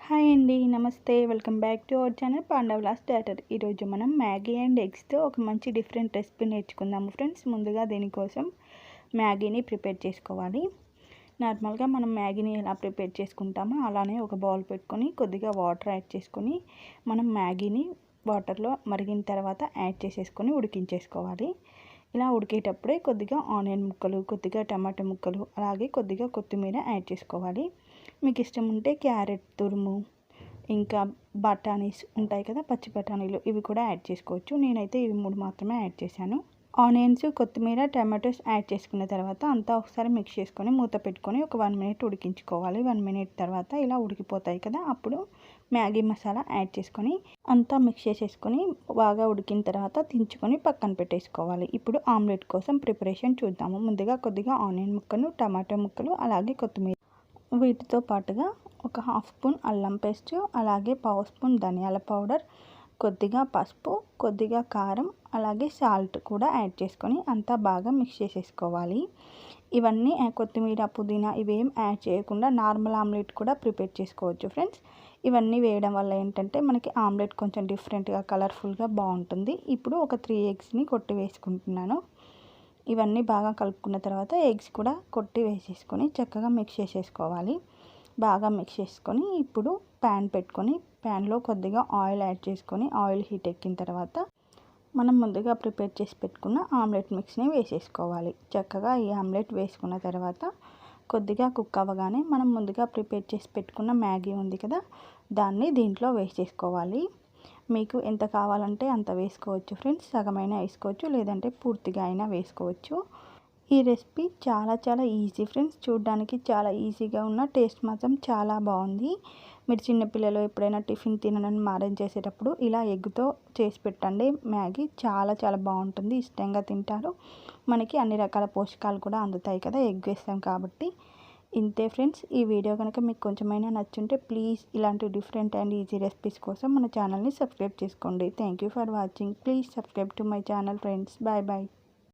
Hi అండి, నమస్తే. Welcome back to our channel Pandavula starter. ఈరోజు మనం మ్యాగీ అండ్ ఎగ్స్తో ఒక మంచి డిఫరెంట్ రెసిపీ నేర్చుకుందాము ఫ్రెండ్స్. ముందుగా దీనికోసం మ్యాగీని ప్రిపేర్ చేసుకోవాలి. నార్మల్గా మనం మ్యాగీని ఎలా ప్రిపేర్ చేసుకుంటామో అలానే ఒక బౌల్ పెట్టుకొని కొద్దిగా వాటర్ యాడ్ చేసుకొని మనం మ్యాగీని వాటర్లో మరిగిన తర్వాత యాడ్ చేసేసుకొని ఉడికించేసుకోవాలి. ఇలా ఉడికేటప్పుడే కొద్దిగా ఆనియన్ ముక్కలు, కొద్దిగా టమాటా ముక్కలు, అలాగే కొద్దిగా కొత్తిమీర యాడ్ చేసుకోవాలి. మీకు ఇష్టం ఉంటే క్యారెట్ తురుము, ఇంకా బఠానీస్ ఉంటాయి కదా, పచ్చి బఠానీలు, ఇవి కూడా యాడ్ చేసుకోవచ్చు. నేనైతే ఇవి 3 మాత్రమే యాడ్ చేశాను. ఆనియన్స్, కొత్తిమీర, టమాటోస్ యాడ్ చేసుకున్న తర్వాత అంతా ఒకసారి మిక్స్ చేసుకొని మూత పెట్టుకొని ఒక 1 మినిట్ ఉడికించుకోవాలి. 1 మినిట్ తర్వాత ఇలా ఉడికిపోతాయి కదా, అప్పుడు మ్యాగీ మసాలా యాడ్ చేసుకొని అంతా మిక్స్ చేసేసుకొని బాగా ఉడికిన తర్వాత దించుకొని పక్కన పెట్టేసుకోవాలి. ఇప్పుడు ఆమ్లెట్ కోసం ప్రిపరేషన్ చూద్దాము. ముందుగా కొద్దిగా ఆనియన్ ముక్కలు, టమాటో ముక్కలు, అలాగే కొత్తిమీర, వీటితో పాటుగా ఒక 1/2 స్పూన్ అల్లం పేస్ట్, అలాగే 1/2 స్పూన్ ధనియాల పౌడర్, కొద్దిగా పసుపు, కొద్దిగా కారం, అలాగే సాల్ట్ కూడా యాడ్ చేసుకొని అంతా బాగా మిక్స్ చేసేసుకోవాలి. ఇవన్నీ కొత్తిమీర, పుదీనా ఇవేం యాడ్ చేయకుండా నార్మల్ ఆమ్లెట్ కూడా ప్రిపేర్ చేసుకోవచ్చు ఫ్రెండ్స్. ఇవన్నీ వేయడం వల్ల ఏంటంటే మనకి ఆమ్లెట్ కొంచెం డిఫరెంట్గా కలర్ఫుల్గా బాగుంటుంది. ఇప్పుడు ఒక 3 ఎగ్స్ని కొట్టి వేసుకుంటున్నాను. ఇవన్నీ బాగా కలుపుకున్న తర్వాత ఎగ్స్ కూడా కొట్టి వేసేసుకొని చక్కగా మిక్స్ చేసేసుకోవాలి. బాగా మిక్స్ చేసుకొని ఇప్పుడు ప్యాన్ పెట్టుకొని ప్యాన్లో కొద్దిగా ఆయిల్ యాడ్ చేసుకొని ఆయిల్ హీట్ ఎక్కిన తర్వాత మనం ముందుగా ప్రిపేర్ చేసి పెట్టుకున్న ఆమ్లెట్ మిక్స్ని వేసేసుకోవాలి. చక్కగా ఈ ఆమ్లెట్ వేసుకున్న తర్వాత కొద్దిగా కుక్ అవ్వగానే మనం ముందుగా ప్రిపేర్ చేసి పెట్టుకున్న మ్యాగీ ఉంది కదా, దాన్ని దీంట్లో వేసేసుకోవాలి. మీకు ఎంత కావాలంటే అంత వేసుకోవచ్చు ఫ్రెండ్స్. సగమైనా వేసుకోవచ్చు, లేదంటే పూర్తిగా అయినా వేసుకోవచ్చు. ఈ రెసిపీ చాలా ఈజీ ఫ్రెండ్స్. చూడడానికి చాలా ఈజీగా ఉన్న టేస్ట్ మాత్రం చాలా బాగుంది. మీరు చిన్నపిల్లలు ఎప్పుడైనా టిఫిన్ తినడానికి మారం చేసేటప్పుడు ఇలా ఎగ్తో చేసి పెట్టండి. మ్యాగీ చాలా బాగుంటుంది, ఇష్టంగా తింటారు. మనకి అన్ని రకాల పోషకాలు కూడా అందుతాయి కదా ఎగ్ వేస్తాం కాబట్టి. ఇంతే ఫ్రెండ్స్. ఈ వీడియో కనుక మీకు కొంచెమైనా నచ్చుంటే ప్లీజ్ ఇలాంటి డిఫరెంట్ అండ్ ఈజీ రెసిపీస్ కోసం మన ఛానల్ని సబ్స్క్రైబ్ చేసుకోండి. Thank you for watching. Please subscribe to my channel friends. Bye.